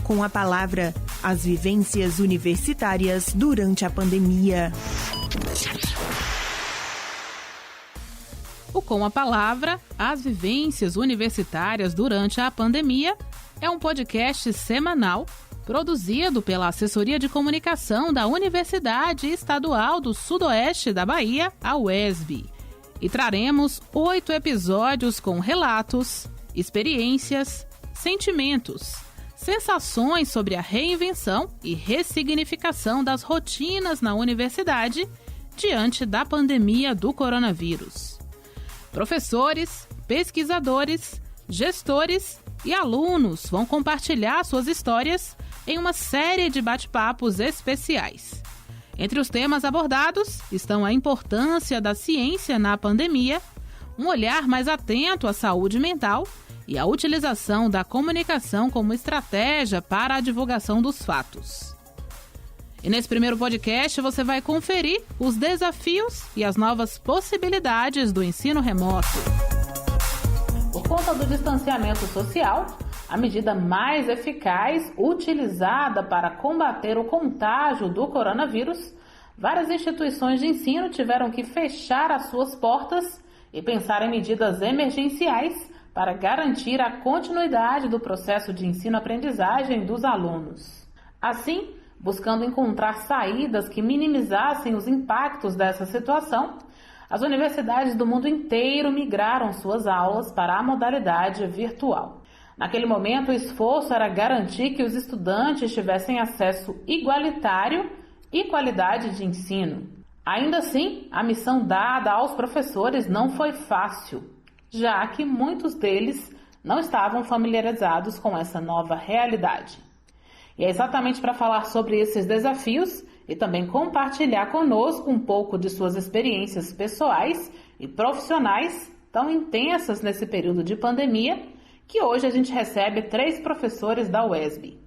Com a palavra, as vivências universitárias durante a pandemia. O Com a Palavra, as vivências universitárias durante a pandemia, é um podcast semanal produzido pela Assessoria de Comunicação da Universidade Estadual do Sudoeste da Bahia, a UESB. E traremos 8 episódios com relatos, experiências, sentimentos, sensações sobre a reinvenção e ressignificação das rotinas na universidade diante da pandemia do coronavírus. Professores, pesquisadores, gestores e alunos vão compartilhar suas histórias em uma série de bate-papos especiais. Entre os temas abordados estão a importância da ciência na pandemia, um olhar mais atento à saúde mental e a utilização da comunicação como estratégia para a divulgação dos fatos. E nesse primeiro podcast você vai conferir os desafios e as novas possibilidades do ensino remoto. Por conta do distanciamento social, a medida mais eficaz utilizada para combater o contágio do coronavírus, várias instituições de ensino tiveram que fechar as suas portas e pensar em medidas emergenciais para garantir a continuidade do processo de ensino-aprendizagem dos alunos. Assim, buscando encontrar saídas que minimizassem os impactos dessa situação, as universidades do mundo inteiro migraram suas aulas para a modalidade virtual. Naquele momento, o esforço era garantir que os estudantes tivessem acesso igualitário e qualidade de ensino. Ainda assim, a missão dada aos professores não foi fácil, já que muitos deles não estavam familiarizados com essa nova realidade. E é exatamente para falar sobre esses desafios e também compartilhar conosco um pouco de suas experiências pessoais e profissionais tão intensas nesse período de pandemia, que hoje a gente recebe 3 professores da UESB.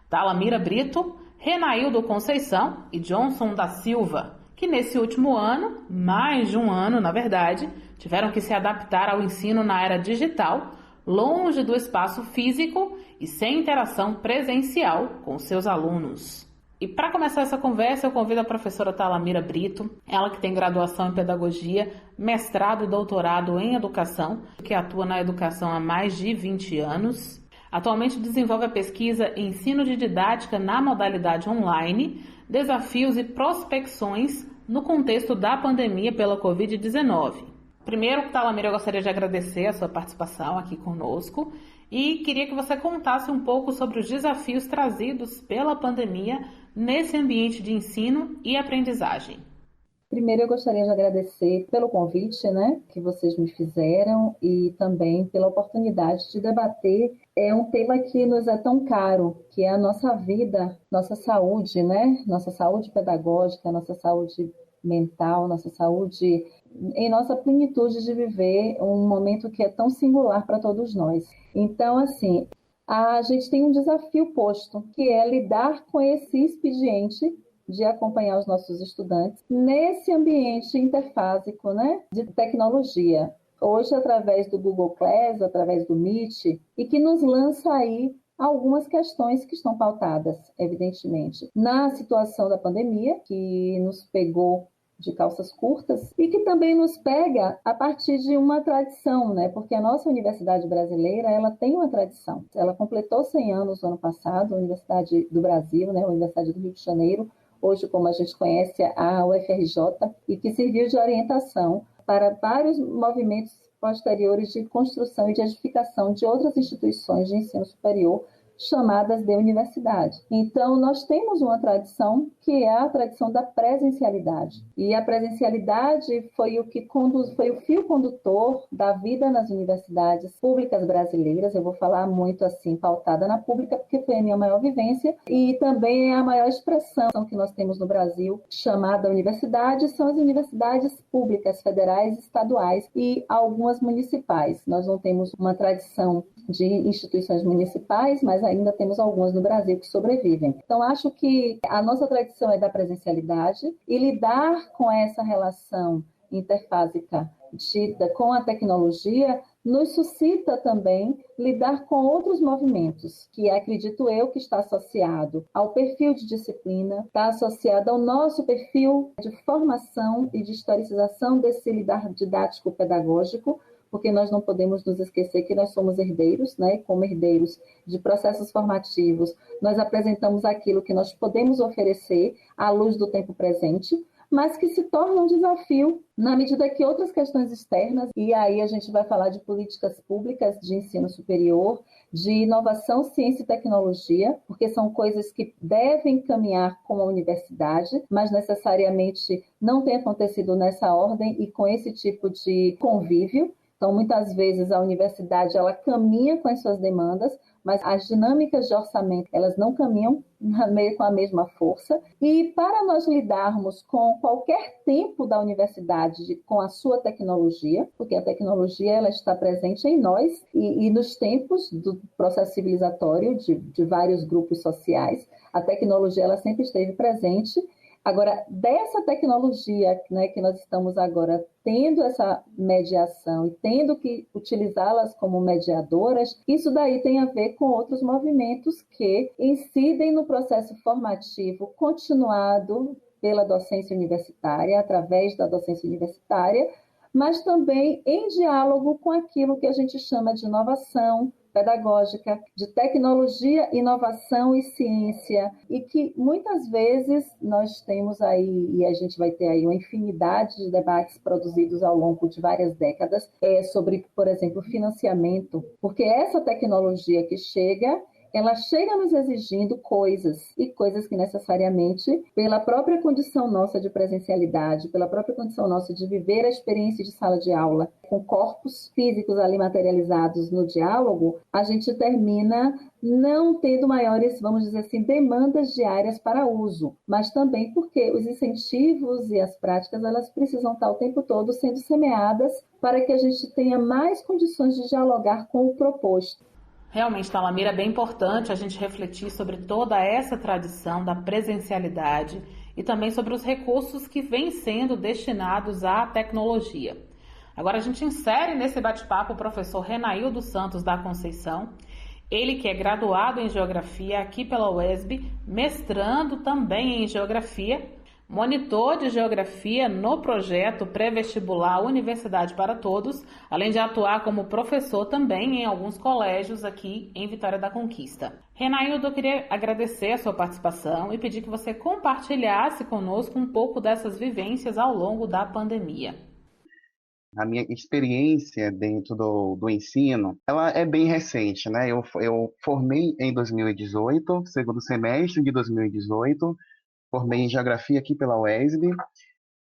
Talamira Brito, Renaildo Conceição e Johnson da Silva, que nesse último ano, mais de um ano na verdade, tiveram que se adaptar ao ensino na era digital, longe do espaço físico e sem interação presencial com seus alunos. E para começar essa conversa, eu convido a professora Talamira Brito, ela que tem graduação em Pedagogia, mestrado e doutorado em Educação, que atua na educação há mais de 20 anos. Atualmente desenvolve a pesquisa Ensino de Didática na modalidade online, desafios e prospecções no contexto da pandemia pela Covid-19. Primeiro, Talamira, eu gostaria de agradecer a sua participação aqui conosco e queria que você contasse um pouco sobre os desafios trazidos pela pandemia nesse ambiente de ensino e aprendizagem. Primeiro, eu gostaria de agradecer pelo convite, que vocês me fizeram e também pela oportunidade de debater um tema que nos é tão caro, que é a nossa vida, nossa saúde, Nossa saúde pedagógica, nossa saúde mental, nossa saúde em nossa plenitude de viver um momento que é tão singular para todos nós. Então, assim, a gente tem um desafio posto, que é lidar com esse expediente de acompanhar os nossos estudantes nesse ambiente interfásico, de tecnologia. Hoje, através do Google Class, através do Meet, e que nos lança aí algumas questões que estão pautadas, evidentemente, na situação da pandemia, que nos pegou de calças curtas e que também nos pega a partir de uma tradição, porque a nossa universidade brasileira, ela tem uma tradição. Ela completou 100 anos no ano passado, a Universidade do Brasil, a Universidade do Rio de Janeiro, hoje como a gente conhece a UFRJ, e que serviu de orientação para vários movimentos posteriores de construção e de edificação de outras instituições de ensino superior chamadas de universidade. Então, nós temos uma tradição que é a tradição da presencialidade. E a presencialidade foi foi o fio condutor da vida nas universidades públicas brasileiras. Eu vou falar muito assim, pautada na pública, porque foi a minha maior vivência e também é a maior expressão que nós temos no Brasil, chamada universidade, são as universidades públicas, federais, estaduais e algumas municipais. Nós não temos uma tradição de instituições municipais, mas ainda temos algumas no Brasil que sobrevivem. Então, acho que a nossa tradição é da presencialidade e lidar com essa relação interfásica com a tecnologia nos suscita também lidar com outros movimentos, que acredito eu que está associado ao perfil de disciplina, está associado ao nosso perfil de formação e de historicização desse lidar didático-pedagógico, porque nós não podemos nos esquecer que nós somos herdeiros, né? Como herdeiros de processos formativos, nós apresentamos aquilo que nós podemos oferecer à luz do tempo presente, mas que se torna um desafio na medida que outras questões externas, e aí a gente vai falar de políticas públicas de ensino superior, de inovação, ciência e tecnologia, porque são coisas que devem caminhar com a universidade, mas necessariamente não tem acontecido nessa ordem e com esse tipo de convívio. Então, muitas vezes a universidade ela caminha com as suas demandas, mas as dinâmicas de orçamento elas não caminham com a mesma força. E para nós lidarmos com qualquer tempo da universidade com a sua tecnologia, porque a tecnologia ela está presente em nós e nos tempos do processo civilizatório de vários grupos sociais, a tecnologia ela sempre esteve presente. Agora, dessa tecnologia, né, que nós estamos agora tendo essa mediação e tendo que utilizá-las como mediadoras, isso daí tem a ver com outros movimentos que incidem no processo formativo continuado pela docência universitária, através da docência universitária, mas também em diálogo com aquilo que a gente chama de inovação pedagógica, de tecnologia, inovação e ciência, e que muitas vezes nós temos aí, e a gente vai ter aí uma infinidade de debates produzidos ao longo de várias décadas, sobre, por exemplo, financiamento, porque essa tecnologia que chega, ela chega nos exigindo coisas, e coisas que necessariamente, pela própria condição nossa de presencialidade, pela própria condição nossa de viver a experiência de sala de aula, com corpos físicos ali materializados no diálogo, a gente termina não tendo maiores, vamos dizer assim, demandas diárias para uso, mas também porque os incentivos e as práticas, elas precisam estar o tempo todo sendo semeadas para que a gente tenha mais condições de dialogar com o proposto. Realmente, Talamira, é bem importante a gente refletir sobre toda essa tradição da presencialidade e também sobre os recursos que vêm sendo destinados à tecnologia. Agora a gente insere nesse bate-papo o professor Renaildo Santos da Conceição, ele que é graduado em Geografia aqui pela UESB, mestrando também em Geografia, monitor de Geografia no projeto pré-vestibular Universidade para Todos, além de atuar como professor também em alguns colégios aqui em Vitória da Conquista. Renaildo, eu queria agradecer a sua participação e pedir que você compartilhasse conosco um pouco dessas vivências ao longo da pandemia. A minha experiência dentro do ensino, ela é bem recente, né? Eu formei em 2018, segundo semestre de 2018, formei em Geografia aqui pela UESB,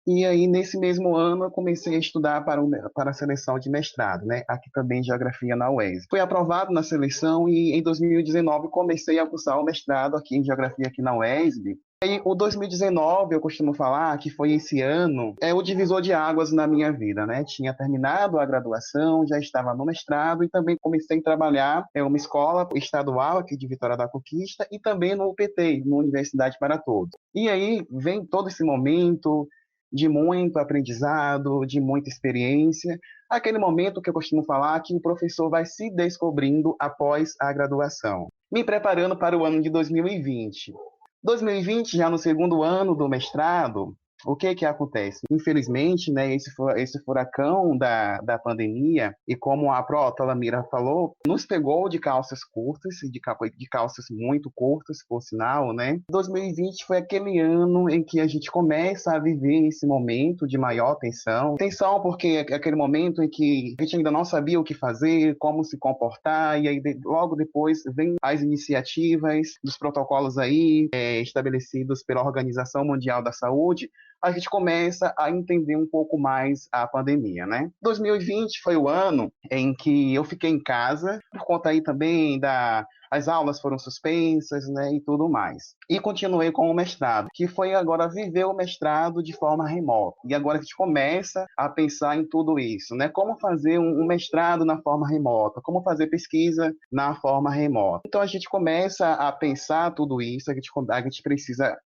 e aí nesse mesmo ano eu comecei a estudar para a seleção de mestrado, né? Aqui também em Geografia na UESB. Fui aprovado na seleção e em 2019 comecei a cursar o mestrado aqui em Geografia aqui na UESB. E o 2019, eu costumo falar que foi esse ano, o divisor de águas na minha vida, né? Tinha terminado a graduação, já estava no mestrado e também comecei a trabalhar em uma escola estadual aqui de Vitória da Conquista e também no UPT, na Universidade para Todos. E aí vem todo esse momento de muito aprendizado, de muita experiência, aquele momento que eu costumo falar que o professor vai se descobrindo após a graduação, me preparando para o ano de 2020. 2020, já no segundo ano do mestrado, o que acontece? Infelizmente, né, esse furacão da pandemia, e como a Pró Talamira falou, nos pegou de calças curtas, de calças muito curtas, por sinal, né? 2020 foi aquele ano em que a gente começa a viver esse momento de maior tensão. Tensão porque é aquele momento em que a gente ainda não sabia o que fazer, como se comportar, e aí logo depois vem as iniciativas dos protocolos aí, estabelecidos pela Organização Mundial da Saúde, a gente começa a entender um pouco mais a pandemia, né? 2020 foi o ano em que eu fiquei em casa, por conta aí também as aulas foram suspensas, né, e tudo mais. E continuei com o mestrado, que foi agora viver o mestrado de forma remota. E agora a gente começa a pensar em tudo isso, né? Como fazer um mestrado na forma remota, como fazer pesquisa na forma remota. Então a gente começa a pensar tudo isso,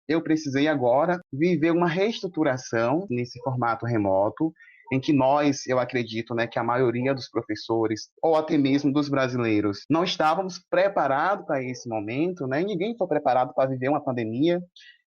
eu precisei agora viver uma reestruturação nesse formato remoto, em que nós, eu acredito, né, que a maioria dos professores, ou até mesmo dos brasileiros, não estávamos preparados para esse momento, né? Ninguém foi preparado para viver uma pandemia,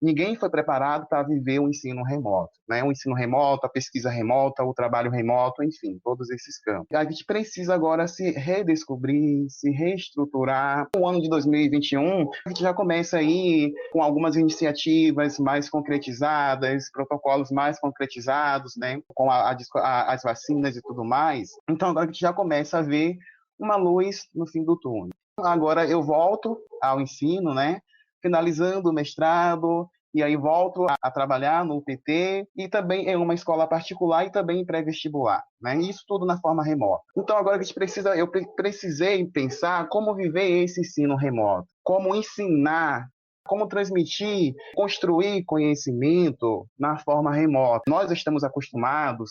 ninguém foi preparado para viver o ensino remoto, né? O ensino remoto, a pesquisa remota, o trabalho remoto, enfim, todos esses campos. A gente precisa agora se redescobrir, se reestruturar. No ano de 2021, a gente já começa aí com algumas iniciativas mais concretizadas, protocolos mais concretizados, né? Com as vacinas e tudo mais. Então agora a gente já começa a ver uma luz no fim do túnel. Agora eu volto ao ensino, né? Finalizando o mestrado, e aí volto a trabalhar no UPT e também em uma escola particular e também em pré-vestibular, né? Isso tudo na forma remota. Então agora a gente eu precisei pensar como viver esse ensino remoto, como ensinar, como transmitir, construir conhecimento na forma remota. Nós estamos acostumados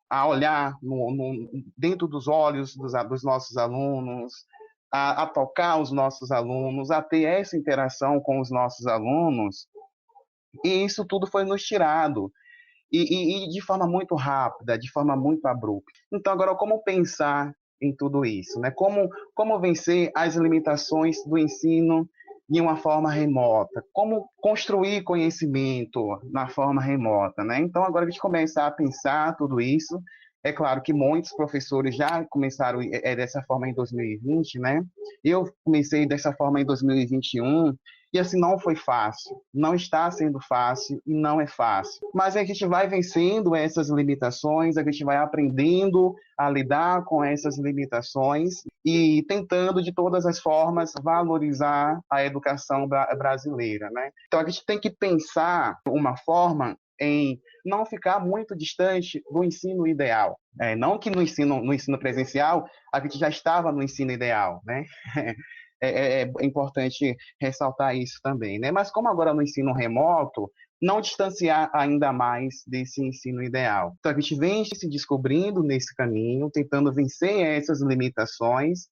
a olhar dentro dos olhos dos nossos alunos, a tocar os nossos alunos, a ter essa interação com os nossos alunos, e isso tudo foi nos tirado, e de forma muito rápida, de forma muito abrupta. Então, agora, como pensar em tudo isso, né? Como vencer as limitações do ensino de uma forma remota? Como construir conhecimento na forma remota, né? Então, agora a gente começa a pensar tudo isso. É claro que muitos professores já começaram dessa forma em 2020, né? Eu comecei dessa forma em 2021, e assim, não foi fácil, não está sendo fácil e não é fácil. Mas a gente vai vencendo essas limitações, a gente vai aprendendo a lidar com essas limitações e tentando de todas as formas valorizar a educação brasileira, né? Então a gente tem que pensar uma forma em não ficar muito distante do ensino ideal. Não que no ensino presencial a gente já estava no ensino ideal, né? É importante ressaltar isso também, né? Mas como agora no ensino remoto, não distanciar ainda mais desse ensino ideal. Então a gente vem se descobrindo nesse caminho, tentando vencer essas limitações.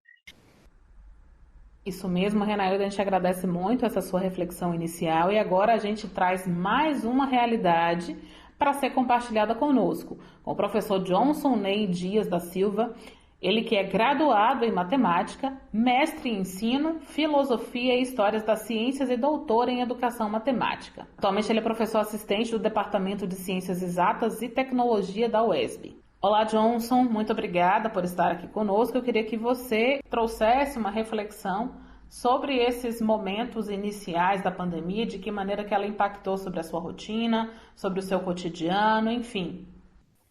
Isso mesmo, Renailda, a gente agradece muito essa sua reflexão inicial e agora a gente traz mais uma realidade para ser compartilhada conosco, com o professor Johnson Ney Dias da Silva, ele que é graduado em matemática, mestre em ensino, filosofia e histórias das ciências e doutor em educação matemática. Atualmente ele é professor assistente do Departamento de Ciências Exatas e Tecnologia da UESB. Olá, Johnson, muito obrigada por estar aqui conosco. Eu queria que você trouxesse uma reflexão sobre esses momentos iniciais da pandemia, de que maneira que ela impactou sobre a sua rotina, sobre o seu cotidiano, enfim.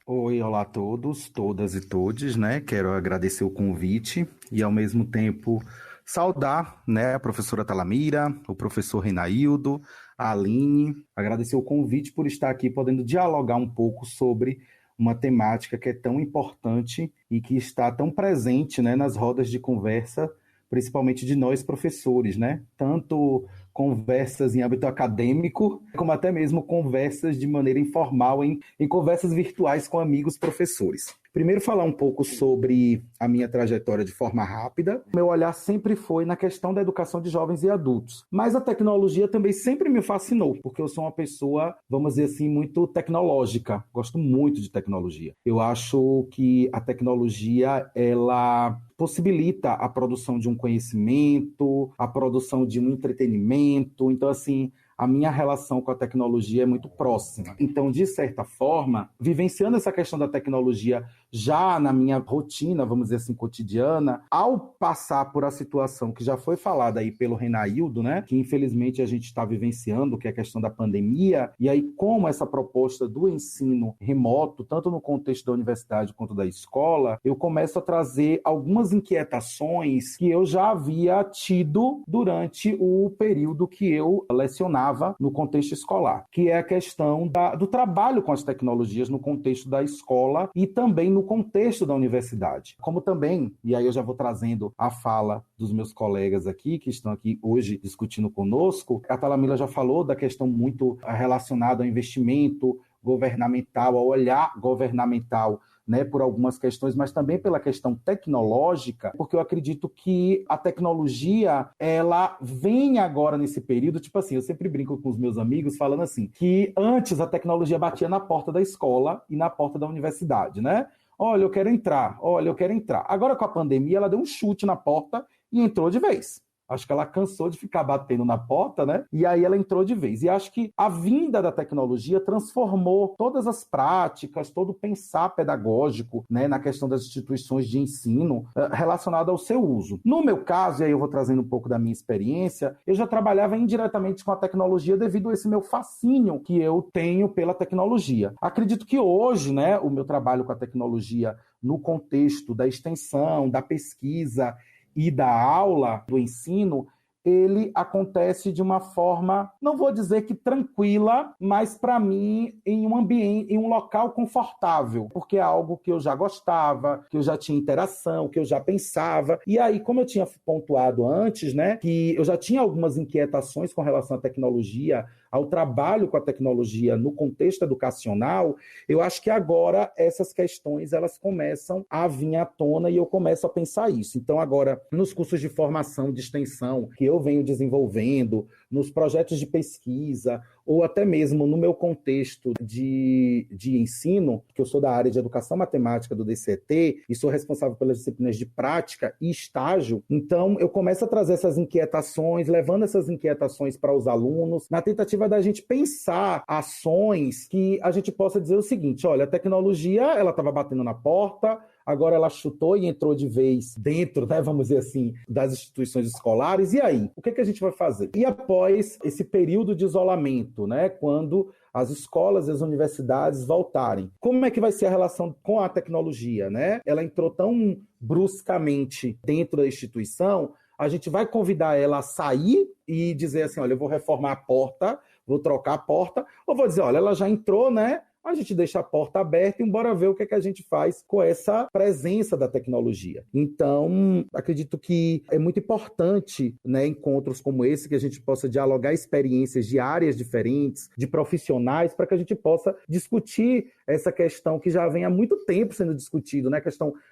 Oi, olá a todos, todas e todes, né? Quero agradecer o convite e, ao mesmo tempo, saudar, né, a professora Talamira, o professor Renaildo, a Aline, agradecer o convite por estar aqui podendo dialogar um pouco sobre uma temática que é tão importante e que está tão presente, né, nas rodas de conversa, principalmente de nós professores, né? Tanto conversas em âmbito acadêmico, como até mesmo conversas de maneira informal, em conversas virtuais com amigos professores. Primeiro, falar um pouco sobre a minha trajetória de forma rápida. Meu olhar sempre foi na questão da educação de jovens e adultos. Mas a tecnologia também sempre me fascinou, porque eu sou uma pessoa, vamos dizer assim, muito tecnológica. Gosto muito de tecnologia. Eu acho que a tecnologia, ela possibilita a produção de um conhecimento, a produção de um entretenimento. Então, assim, a minha relação com a tecnologia é muito próxima. Então, de certa forma, vivenciando essa questão da tecnologia já na minha rotina, vamos dizer assim, cotidiana, ao passar por a situação que já foi falada aí pelo Renaildo, né, que infelizmente a gente está vivenciando, que é a questão da pandemia, e aí como essa proposta do ensino remoto, tanto no contexto da universidade quanto da escola, eu começo a trazer algumas inquietações que eu já havia tido durante o período que eu lecionava no contexto escolar, que é a questão do trabalho com as tecnologias no contexto da escola e também no contexto da universidade. Como também, e aí eu já vou trazendo a fala dos meus colegas aqui, que estão aqui hoje discutindo conosco, a Talamila já falou da questão muito relacionada ao investimento governamental, ao olhar governamental né, por algumas questões, mas também pela questão tecnológica, porque eu acredito que a tecnologia, ela vem agora nesse período, tipo assim, eu sempre brinco com os meus amigos falando assim, que antes a tecnologia batia na porta da escola e na porta da universidade, né? Olha, eu quero entrar, olha, eu quero entrar. Agora com a pandemia, ela deu um chute na porta e entrou de vez. Acho que ela cansou de ficar batendo na porta, né? E aí ela entrou de vez. E acho que a vinda da tecnologia transformou todas as práticas, todo o pensar pedagógico, né, na questão das instituições de ensino relacionado ao seu uso. No meu caso, e aí eu vou trazendo um pouco da minha experiência, eu já trabalhava indiretamente com a tecnologia devido a esse meu fascínio que eu tenho pela tecnologia. Acredito que hoje, né, o meu trabalho com a tecnologia no contexto da extensão, da pesquisa e da aula, do ensino, ele acontece de uma forma, não vou dizer que tranquila, mas para mim em um ambiente, em um local confortável, porque é algo que eu já gostava, que eu já tinha interação, que eu já pensava. E aí, como eu tinha pontuado antes, né, que eu já tinha algumas inquietações com relação à tecnologia, ao trabalho com a tecnologia no contexto educacional, eu acho que agora essas questões elas começam a vir à tona e eu começo a pensar isso. Então agora, nos cursos de formação, de extensão, que eu venho desenvolvendo, nos projetos de pesquisa, ou até mesmo no meu contexto de ensino, que eu sou da área de educação matemática do DCET e sou responsável pelas disciplinas de prática e estágio, então eu começo a trazer essas inquietações, levando essas inquietações para os alunos, na tentativa da gente pensar ações que a gente possa dizer o seguinte, olha, a tecnologia, ela estava batendo na porta, agora ela chutou e entrou de vez dentro, né, vamos dizer assim, das instituições escolares, e aí? O que a gente vai fazer? E após esse período de isolamento, né, quando as escolas e as universidades voltarem, como é que vai ser a relação com a tecnologia, né? Ela entrou tão bruscamente dentro da instituição, a gente vai convidar ela a sair e dizer assim, olha, eu vou reformar a porta, vou trocar a porta, ou vou dizer, olha, ela já entrou, né? A gente deixa a porta aberta e bora ver o que a gente faz com essa presença da tecnologia. Então, acredito que é muito importante, né, encontros como esse, que a gente possa dialogar experiências de áreas diferentes, de profissionais, para que a gente possa discutir essa questão que já vem há muito tempo sendo discutido, né?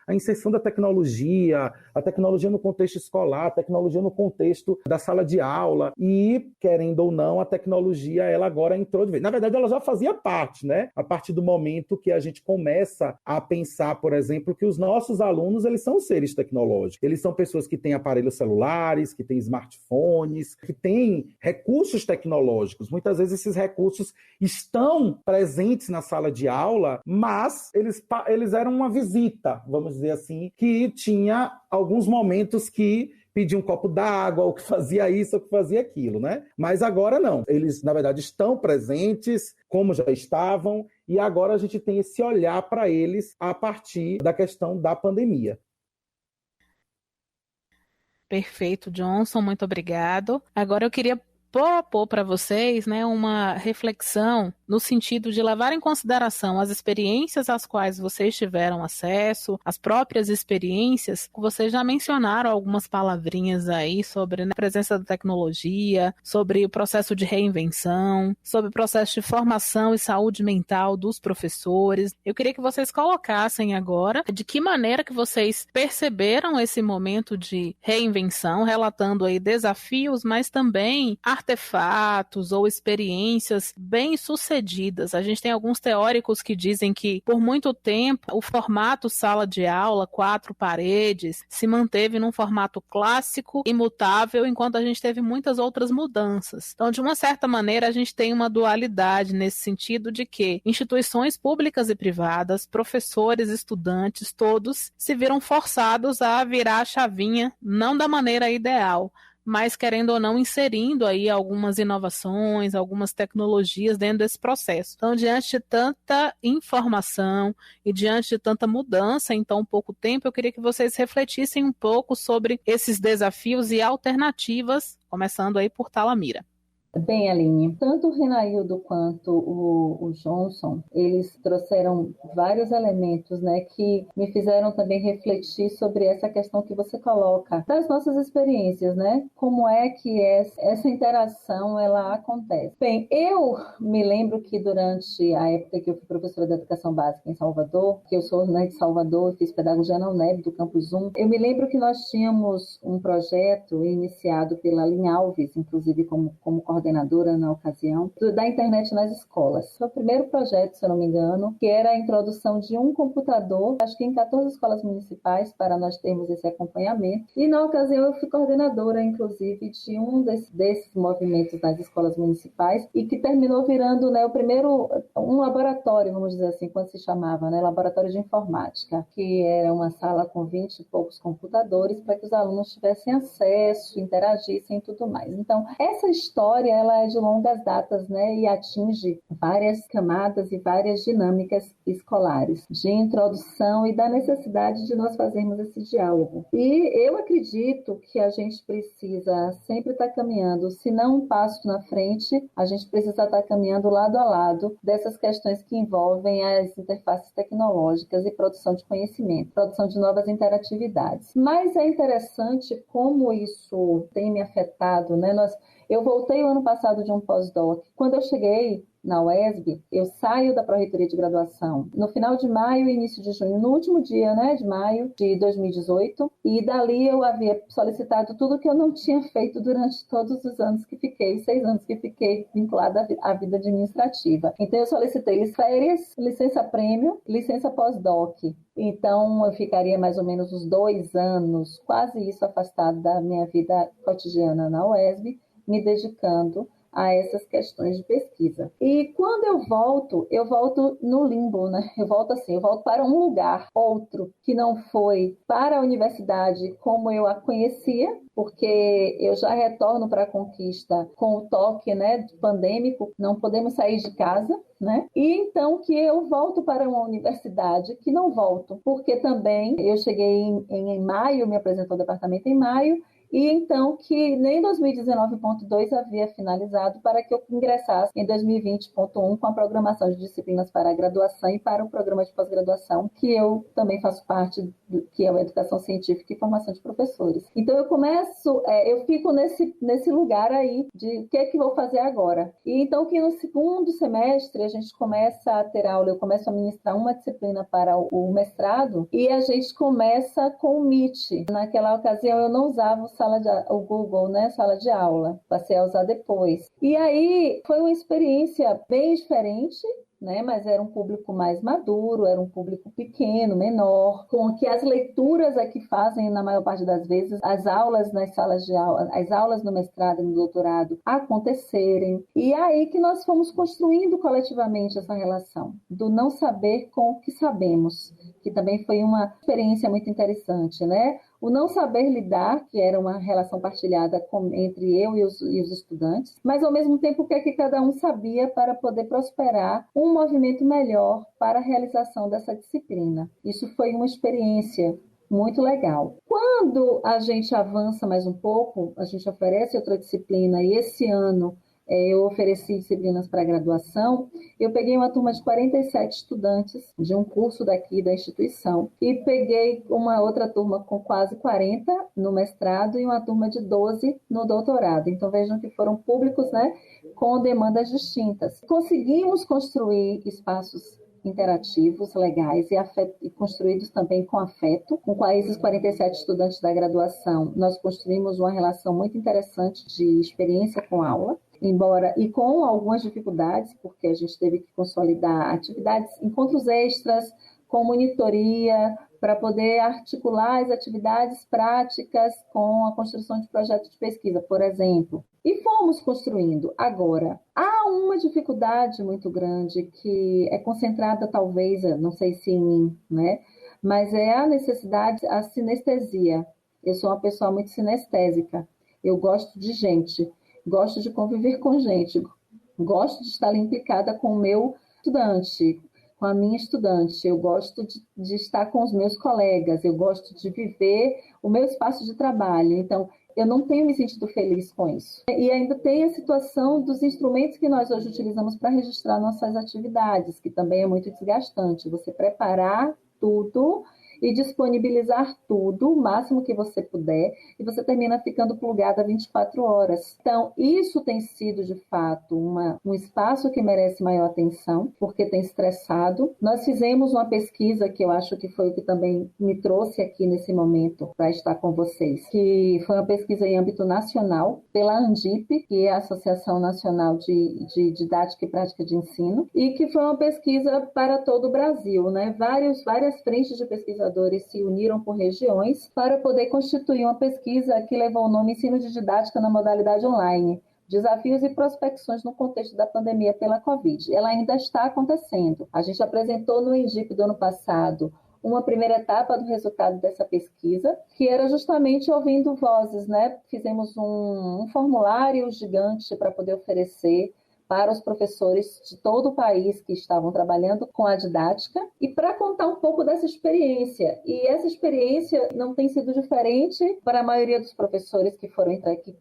A inserção da tecnologia, a tecnologia no contexto escolar, a tecnologia no contexto da sala de aula e, querendo ou não, a tecnologia, ela agora entrou de vez. Na verdade, ela já fazia parte, né? A partir do momento que a gente começa a pensar, por exemplo, que os nossos alunos, eles são seres tecnológicos. Eles são pessoas que têm aparelhos celulares, que têm smartphones, que têm recursos tecnológicos. Muitas vezes esses recursos estão presentes na sala de aula, mas eles eram uma visita, vamos dizer assim, que tinha alguns momentos que pedia um copo d'água, ou que fazia isso, ou que fazia aquilo, né? Mas agora não. Eles, na verdade, estão presentes, como já estavam, e agora a gente tem esse olhar para eles a partir da questão da pandemia. Perfeito, Johnson, muito obrigado. Agora eu queria propor para vocês, né, uma reflexão no sentido de levar em consideração as experiências às quais vocês tiveram acesso, as próprias experiências. Vocês já mencionaram algumas palavrinhas aí sobre, né, a presença da tecnologia, sobre o processo de reinvenção, sobre o processo de formação e saúde mental dos professores. Eu queria que vocês colocassem agora de que maneira que vocês perceberam esse momento de reinvenção, relatando aí desafios, mas também artefatos ou experiências bem-sucedidas. A gente tem alguns teóricos que dizem que, por muito tempo, o formato sala de aula, 4 paredes, se manteve num formato clássico, imutável, enquanto a gente teve muitas outras mudanças. Então, de uma certa maneira, a gente tem uma dualidade nesse sentido de que instituições públicas e privadas, professores, estudantes, todos se viram forçados a virar a chavinha, não da maneira ideal, mas querendo ou não inserindo aí algumas inovações, algumas tecnologias dentro desse processo. Então, diante de tanta informação e diante de tanta mudança em tão pouco tempo, eu queria que vocês refletissem um pouco sobre esses desafios e alternativas, começando aí por Talamira. Bem, Aline, tanto o Renaildo quanto o Johnson, eles trouxeram vários elementos, né, que me fizeram também refletir sobre essa questão que você coloca, das nossas experiências, né? Como é que essa interação, ela acontece? Bem, eu me lembro que durante a época que eu fui professora de educação básica em Salvador, que eu sou, né, de Salvador, fiz pedagogia na UNEB, do Campus 1, eu me lembro que nós tínhamos um projeto iniciado pela Lin Alves, inclusive como coordenadora na ocasião, da internet nas escolas. Foi o primeiro projeto, se eu não me engano, que era a introdução de um computador, acho que em 14 escolas municipais, para nós termos esse acompanhamento. E na ocasião eu fui coordenadora, inclusive, de um desses movimentos nas escolas municipais, e que terminou virando, né, o primeiro, um laboratório, vamos dizer assim, quando se chamava, né, laboratório de informática, que era uma sala com 20 e poucos computadores para que os alunos tivessem acesso, interagissem e tudo mais. Então, essa história, ela é de longas datas, né, e atinge várias camadas e várias dinâmicas escolares, de introdução e da necessidade de nós fazermos esse diálogo. E eu acredito que a gente precisa sempre estar caminhando, se não um passo na frente, a gente precisa estar caminhando lado a lado dessas questões que envolvem as interfaces tecnológicas e produção de conhecimento, produção de novas interatividades. Mas é interessante como isso tem me afetado, né? Eu voltei o ano passado de um pós-doc. Quando eu cheguei na UESB, eu saio da Pró-Reitoria de Graduação no final de maio e início de junho, no último dia, né, de maio de 2018, e dali eu havia solicitado tudo que eu não tinha feito durante todos os anos que fiquei, 6 anos que fiquei vinculada à vida administrativa. Então eu solicitei férias, licença prêmio, licença pós-doc. Então eu ficaria mais ou menos uns 2 anos, quase isso, afastado da minha vida cotidiana na UESB, me dedicando a essas questões de pesquisa. E quando eu volto no limbo, né? Eu volto para um lugar, outro, que não foi para a universidade como eu a conhecia, porque eu já retorno para a Conquista com o toque, né, pandêmico, não podemos sair de casa, né? E então que eu volto para uma universidade que não volto, porque também eu cheguei em maio, me apresentou o departamento em maio, e então que nem 2019.2 havia finalizado para que eu ingressasse em 2020.1 com a programação de disciplinas para a graduação e para o programa de pós-graduação, que eu também faço parte, que é a Educação Científica e Formação de Professores. Então eu fico nesse lugar aí de o que é que vou fazer agora. E então que no segundo semestre a gente começa a ter aula, eu começo a ministrar uma disciplina para o mestrado e a gente começa com o Meet. Naquela ocasião eu não usava o Google, né, sala de aula, passei a usar depois. E aí foi uma experiência bem diferente, né, mas era um público mais maduro, era um público pequeno, menor, com que as leituras aqui fazem, na maior parte das vezes, as aulas nas salas de aula, as aulas no mestrado e no doutorado acontecerem. E é aí que nós fomos construindo coletivamente essa relação do não saber com o que sabemos, que também foi uma experiência muito interessante, né? O não saber lidar, que era uma relação partilhada entre eu e os estudantes, mas ao mesmo tempo o que é que cada um sabia para poder prosperar um movimento melhor para a realização dessa disciplina. Isso foi uma experiência muito legal. Quando a gente avança mais um pouco, a gente oferece outra disciplina e esse ano eu ofereci disciplinas para graduação, eu peguei uma turma de 47 estudantes de um curso daqui da instituição e peguei uma outra turma com quase 40 no mestrado e uma turma de 12 no doutorado. Então vejam que foram públicos, né, com demandas distintas. Conseguimos construir espaços interativos, legais e construídos também com afeto. Com esses 47 estudantes da graduação, nós construímos uma relação muito interessante de experiência com aula, embora e com algumas dificuldades, porque a gente teve que consolidar atividades, encontros extras, com monitoria, para poder articular as atividades práticas com a construção de projetos de pesquisa, por exemplo. E fomos construindo. Agora, há uma dificuldade muito grande que é concentrada, talvez, não sei se em mim, né? Mas é a necessidade, a sinestesia. Eu sou uma pessoa muito sinestésica. Eu gosto de gente, gosto de conviver com gente, gosto de estar implicada com o meu estudante, com a minha estudante, eu gosto de estar com os meus colegas, eu gosto de viver o meu espaço de trabalho. Então, eu não tenho me sentido feliz com isso. E ainda tem a situação dos instrumentos que nós hoje utilizamos para registrar nossas atividades, que também é muito desgastante. Você preparar tudo e disponibilizar tudo, o máximo que você puder, e você termina ficando plugada 24 horas. Então, isso tem sido, de fato, um espaço que merece maior atenção, porque tem estressado. Nós fizemos uma pesquisa, que eu acho que foi o que também me trouxe aqui nesse momento para estar com vocês, que foi uma pesquisa em âmbito nacional, pela ANDIP, que é a Associação Nacional de Didática e Prática de Ensino, e que foi uma pesquisa para todo o Brasil, né? Várias frentes de pesquisa se uniram por regiões para poder constituir uma pesquisa que levou o nome Ensino de Didática na Modalidade Online, Desafios e Prospecções no Contexto da Pandemia pela Covid. Ela ainda está acontecendo. A gente apresentou no ENGIP do ano passado uma primeira etapa do resultado dessa pesquisa, que era justamente ouvindo vozes, né? Fizemos um formulário gigante para poder oferecer para os professores de todo o país que estavam trabalhando com a didática e para contar um pouco dessa experiência. E essa experiência não tem sido diferente para a maioria dos professores que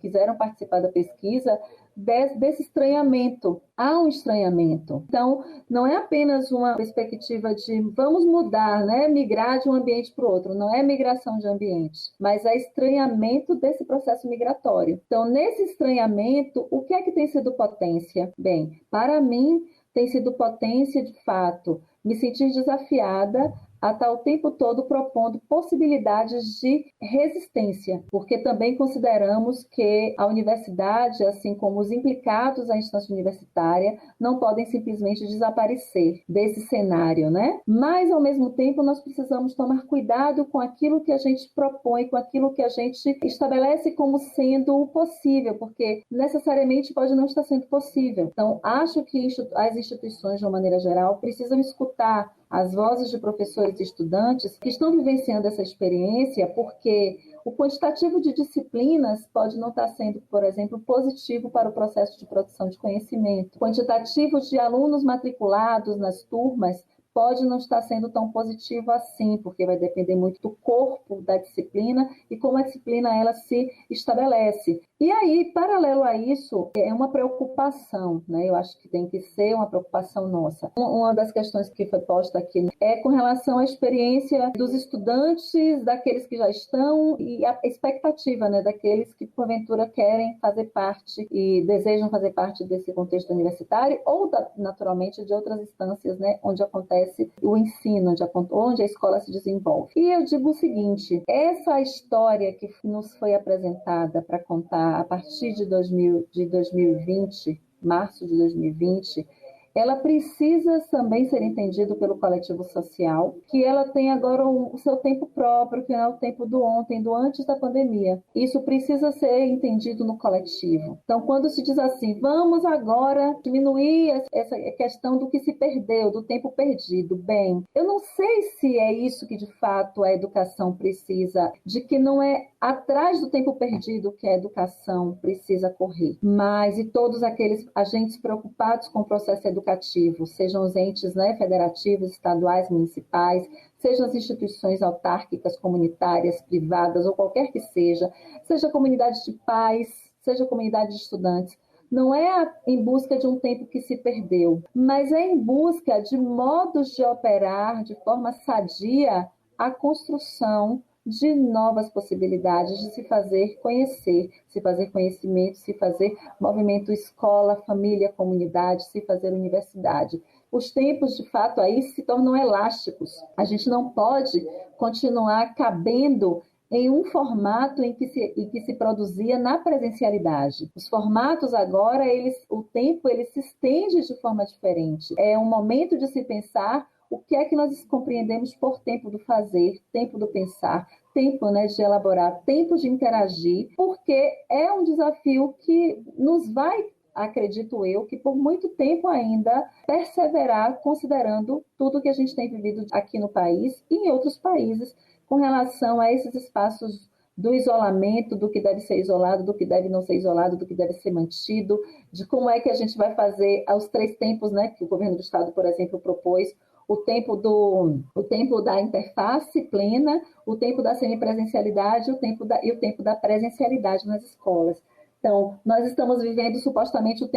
quiseram participar da pesquisa, desse estranhamento. Há um estranhamento. Então, não é apenas uma perspectiva de vamos mudar, né? Migrar de um ambiente para o outro. Não é migração de ambiente, mas é estranhamento desse processo migratório. Então, nesse estranhamento, o que é que tem sido potência? Bem, para mim, tem sido potência, de fato, me sentir desafiada a estar o tempo todo propondo possibilidades de resistência, porque também consideramos que a universidade, assim como os implicados à instância universitária, não podem simplesmente desaparecer desse cenário, né? Mas, ao mesmo tempo, nós precisamos tomar cuidado com aquilo que a gente propõe, com aquilo que a gente estabelece como sendo o possível, porque necessariamente pode não estar sendo possível. Então, acho que as instituições, de uma maneira geral, precisam escutar as vozes de professores e estudantes que estão vivenciando essa experiência, porque o quantitativo de disciplinas pode não estar sendo, por exemplo, positivo para o processo de produção de conhecimento. O quantitativo de alunos matriculados nas turmas pode não estar sendo tão positivo assim, porque vai depender muito do corpo da disciplina e como a disciplina ela se estabelece. E aí, paralelo a isso, é uma preocupação, né? Eu acho que tem que ser uma preocupação nossa. Uma das questões que foi posta aqui é com relação à experiência dos estudantes, daqueles que já estão, e a expectativa, né, daqueles que, porventura, querem fazer parte e desejam fazer parte desse contexto universitário ou, naturalmente, de outras instâncias, né, onde acontece o ensino, onde a escola se desenvolve. E eu digo o seguinte, essa história que nos foi apresentada para contar a partir de 2020, março de 2020, ela precisa também ser entendida pelo coletivo social, que ela tem agora o seu tempo próprio, que não é o tempo do ontem, do antes da pandemia. Isso precisa ser entendido no coletivo. Então, quando se diz assim, vamos agora diminuir essa questão do que se perdeu, do tempo perdido, bem, eu não sei se é isso que de fato a educação precisa, de que não é atrás do tempo perdido que a educação precisa correr, mas e todos aqueles agentes preocupados com o processo educativo, sejam os entes, né, federativos, estaduais, municipais, sejam as instituições autárquicas, comunitárias, privadas ou qualquer que seja comunidade de pais, seja comunidade de estudantes, não é em busca de um tempo que se perdeu, mas é em busca de modos de operar de forma sadia a construção de novas possibilidades de se fazer conhecer, se fazer conhecimento, se fazer movimento escola, família, comunidade, se fazer universidade. Os tempos, de fato, aí se tornam elásticos. A gente não pode continuar cabendo em um formato em que se produzia na presencialidade. Os formatos agora, o tempo ele se estende de forma diferente. É um momento de se pensar o que é que nós compreendemos por tempo do fazer, tempo do pensar, tempo, né, de elaborar, tempo de interagir, porque é um desafio que nos vai, acredito eu, que por muito tempo ainda perseverar considerando tudo que a gente tem vivido aqui no país e em outros países com relação a esses espaços do isolamento, do que deve ser isolado, do que deve não ser isolado, do que deve ser mantido, de como é que a gente vai fazer aos 3 tempos, né, que o governo do estado, por exemplo, propôs, o tempo da interface plena, o tempo da semipresencialidade e o tempo da presencialidade nas escolas. Então, nós estamos vivendo supostamente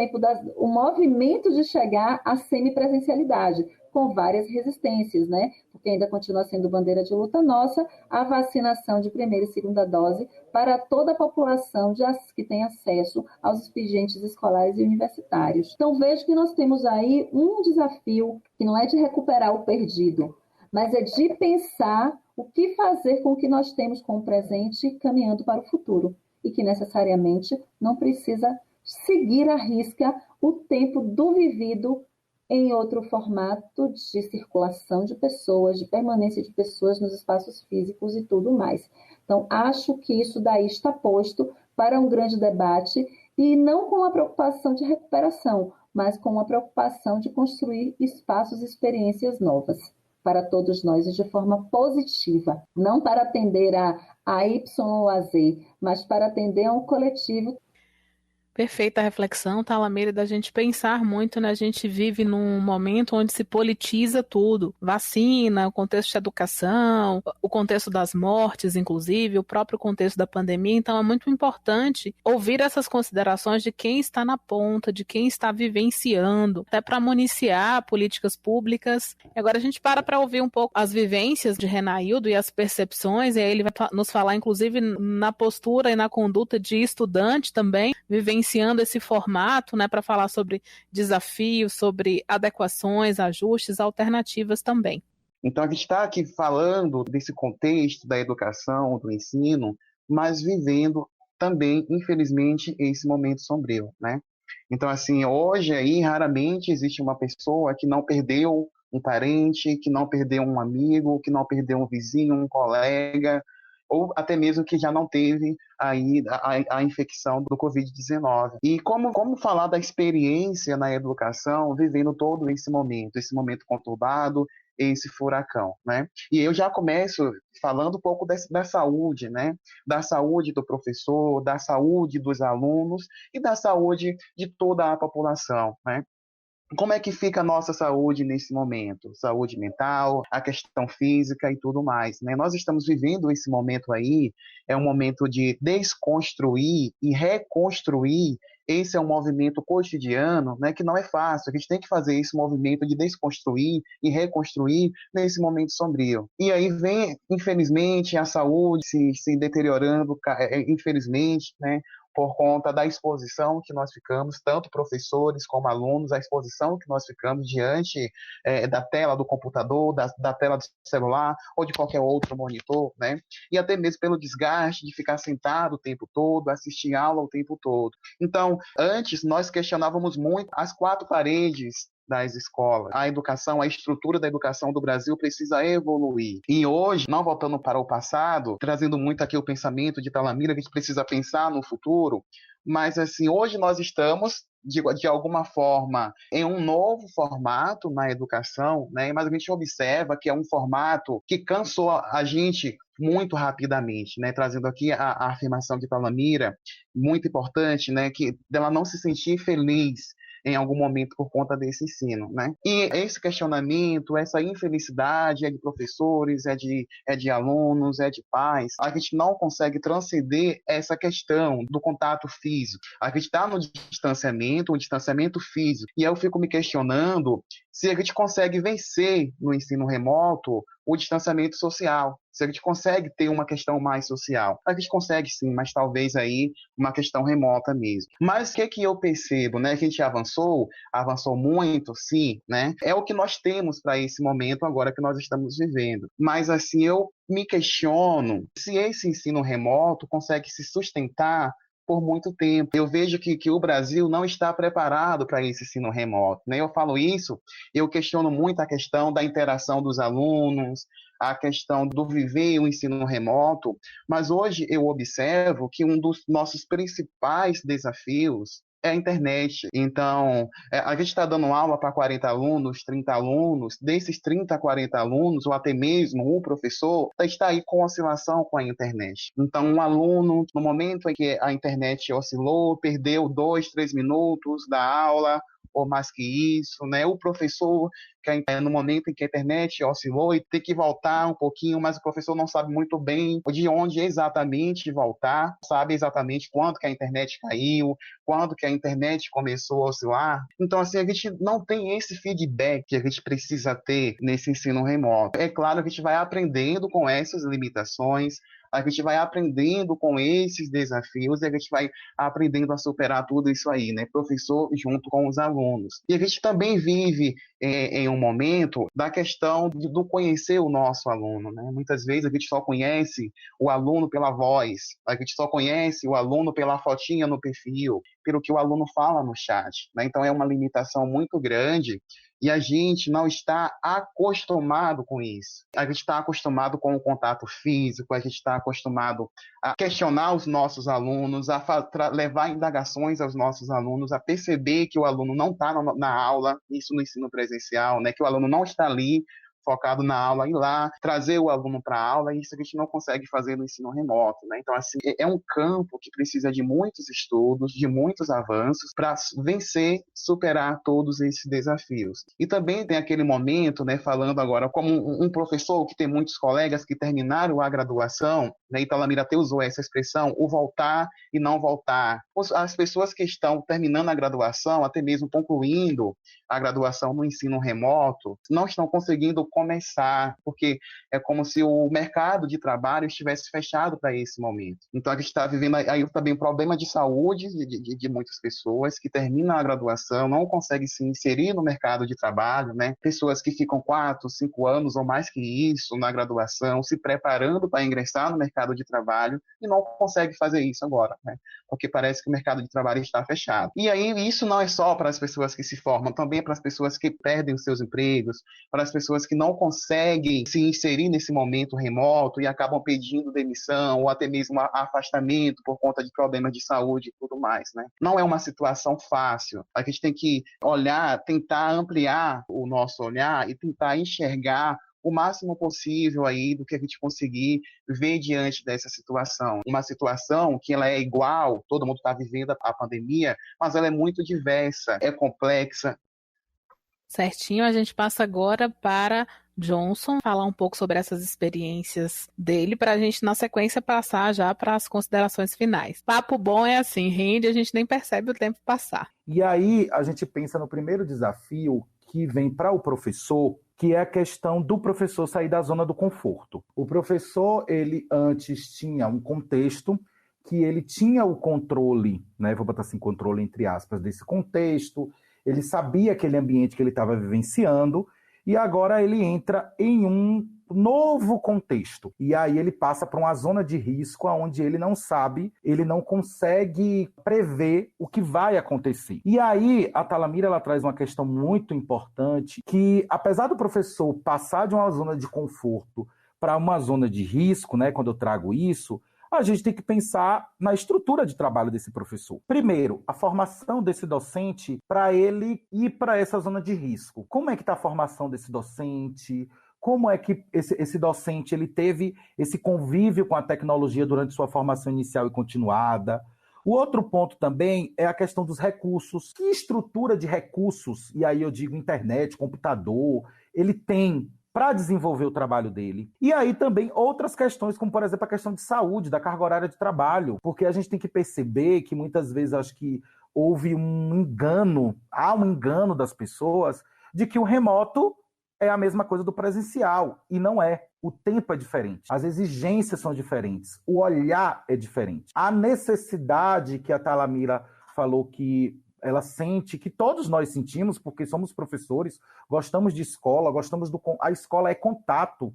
o movimento de chegar à semipresencialidade, com várias resistências, né? Porque ainda continua sendo bandeira de luta nossa a vacinação de primeira e segunda dose para toda a população que tem acesso aos expedientes escolares e universitários. Então, vejo que nós temos aí um desafio que não é de recuperar o perdido, mas é de pensar o que fazer com o que nós temos com o presente caminhando para o futuro. E que necessariamente não precisa seguir à risca o tempo do vivido em outro formato de circulação de pessoas, de permanência de pessoas nos espaços físicos e tudo mais. Então, acho que isso daí está posto para um grande debate e não com a preocupação de recuperação, mas com a preocupação de construir espaços e experiências novas para todos nós e de forma positiva, não para atender a Y ou a Z, mas para atender a um coletivo. Perfeita reflexão, Talameira, da gente pensar muito, né? A gente vive num momento onde se politiza tudo. Vacina, o contexto de educação, o contexto das mortes, inclusive, o próprio contexto da pandemia. Então, é muito importante ouvir essas considerações de quem está na ponta, de quem está vivenciando, até para municiar políticas públicas. E agora a gente para ouvir um pouco as vivências de Renaildo e as percepções, e aí ele vai nos falar, inclusive, na postura e na conduta de estudante também, vivenciando esse formato, né, para falar sobre desafios, sobre adequações, ajustes, alternativas também. Então, a gente está aqui falando desse contexto da educação, do ensino, mas vivendo também, infelizmente, esse momento sombrio, né? Então, assim, hoje aí, raramente existe uma pessoa que não perdeu um parente, que não perdeu um amigo, que não perdeu um vizinho, um colega, ou até mesmo que já não teve aí a infecção do Covid-19. E como falar da experiência na educação vivendo todo esse momento conturbado, esse furacão, né? E eu já começo falando um pouco da saúde, né? Da saúde do professor, da saúde dos alunos e da saúde de toda a população, né? Como é que fica a nossa saúde nesse momento? Saúde mental, a questão física e tudo mais, né? Nós estamos vivendo esse momento aí, é um momento de desconstruir e reconstruir. Esse é um movimento cotidiano, né, que não é fácil. A gente tem que fazer esse movimento de desconstruir e reconstruir nesse momento sombrio. E aí vem, infelizmente, a saúde se deteriorando, infelizmente, né, por conta da exposição que nós ficamos, tanto professores como alunos, a exposição que nós ficamos diante da tela do computador, da tela do celular ou de qualquer outro monitor, né? E até mesmo pelo desgaste de ficar sentado o tempo todo, assistir aula o tempo todo. Então, antes nós questionávamos muito as quatro paredes das escolas. A educação, a estrutura da educação do Brasil precisa evoluir. E hoje, não voltando para o passado, trazendo muito aqui o pensamento de Talamira, a gente precisa pensar no futuro, mas assim, hoje nós estamos de alguma forma em um novo formato na educação, né? Mas a gente observa que é um formato que cansou a gente muito rapidamente, né? Trazendo aqui a afirmação de Talamira, muito importante, né? Que dela não se sentir feliz em algum momento por conta desse ensino, né? E esse questionamento, essa infelicidade é de professores, é de alunos, é de pais. A gente não consegue transcender essa questão do contato físico. A gente está no distanciamento, um distanciamento físico. E eu fico me questionando se a gente consegue vencer no ensino remoto o distanciamento social, se a gente consegue ter uma questão mais social. A gente consegue sim, mas talvez aí uma questão remota mesmo. Mas o que eu percebo, né? Que a gente avançou muito, sim, né? É o que nós temos para esse momento agora que nós estamos vivendo. Mas assim, eu me questiono se esse ensino remoto consegue se sustentar por muito tempo. Eu vejo que o Brasil não está preparado para esse ensino remoto, né? Eu falo isso, eu questiono muito a questão da interação dos alunos, a questão do viver o ensino remoto, mas hoje eu observo que um dos nossos principais desafios é a internet. Então, a gente está dando aula para 40 alunos, 30 alunos, desses 30 a 40 alunos, ou até mesmo o professor, está aí com oscilação com a internet. Então, um aluno, no momento em que a internet oscilou, perdeu 2, 3 minutos da aula, ou mais que isso, né? O professor, que no momento em que a internet oscilou e tem que voltar um pouquinho, mas o professor não sabe muito bem de onde exatamente voltar, sabe exatamente quando que a internet caiu, quando que a internet começou a oscilar. Então, assim, a gente não tem esse feedback que a gente precisa ter nesse ensino remoto. É claro que a gente vai aprendendo com essas limitações, a gente vai aprendendo com esses desafios e a gente vai aprendendo a superar tudo isso aí, né? Professor junto com os alunos. E a gente também vive em um momento da questão do conhecer o nosso aluno, né? Muitas vezes a gente só conhece o aluno pela voz, a gente só conhece o aluno pela fotinha no perfil, pelo que o aluno fala no chat, né? Então é uma limitação muito grande e a gente não está acostumado com isso. A gente está acostumado com o contato físico, a gente está acostumado a questionar os nossos alunos, a levar indagações aos nossos alunos, a perceber que o aluno não está na aula, isso no ensino presencial, né? Que o aluno não está ali focado na aula, ir lá, trazer o aluno para a aula, e isso a gente não consegue fazer no ensino remoto, né? Então, assim, é um campo que precisa de muitos estudos, de muitos avanços para vencer, superar todos esses desafios. E também tem aquele momento, né, falando agora como um professor que tem muitos colegas que terminaram a graduação, né, e Talamira até usou essa expressão, o voltar e não voltar. As pessoas que estão terminando a graduação, até mesmo concluindo a graduação no ensino remoto, não estão conseguindo começar, porque é como se o mercado de trabalho estivesse fechado para esse momento. Então a gente está vivendo aí também um problema de saúde de muitas pessoas que terminam a graduação, não conseguem se inserir no mercado de trabalho, né? Pessoas que ficam 4, 5 anos ou mais que isso na graduação, se preparando para ingressar no mercado de trabalho e não conseguem fazer isso agora, né? Porque parece que o mercado de trabalho está fechado. E aí isso não é só para as pessoas que se formam, também é para as pessoas que perdem os seus empregos, para as pessoas que não conseguem se inserir nesse momento remoto e acabam pedindo demissão ou até mesmo afastamento por conta de problemas de saúde e tudo mais, né? Não é uma situação fácil. A gente tem que olhar, tentar ampliar o nosso olhar e tentar enxergar o máximo possível aí do que a gente conseguir ver diante dessa situação. Uma situação que ela é igual, todo mundo está vivendo a pandemia, mas ela é muito diversa, é complexa. Certinho, a gente passa agora para Johnson falar um pouco sobre essas experiências dele, para a gente, na sequência, passar já para as considerações finais. Papo bom é assim, rende, a gente nem percebe o tempo passar. E aí a gente pensa no primeiro desafio que vem para o professor, que é a questão do professor sair da zona do conforto. O professor, ele antes tinha um contexto que ele tinha o controle, né? Vou botar assim, controle entre aspas, desse contexto. Ele sabia aquele ambiente que ele estava vivenciando e agora ele entra em um novo contexto. E aí ele passa para uma zona de risco onde ele não sabe, ele não consegue prever o que vai acontecer. E aí a Talamira ela traz uma questão muito importante que, apesar do professor passar de uma zona de conforto para uma zona de risco, né, quando eu trago isso, a gente tem que pensar na estrutura de trabalho desse professor. Primeiro, a formação desse docente para ele ir para essa zona de risco. Como é que está a formação desse docente? Como é que esse docente ele teve esse convívio com a tecnologia durante sua formação inicial e continuada? O outro ponto também é a questão dos recursos. Que estrutura de recursos, e aí eu digo internet, computador, ele tem para desenvolver o trabalho dele. E aí também outras questões, como por exemplo a questão de saúde, da carga horária de trabalho, porque a gente tem que perceber que muitas vezes acho que houve um engano, há um engano das pessoas de que o remoto é a mesma coisa do presencial, e não é. O tempo é diferente, as exigências são diferentes, o olhar é diferente. A necessidade que a Talamira falou que ela sente, que todos nós sentimos, porque somos professores, gostamos de escola, a escola é contato.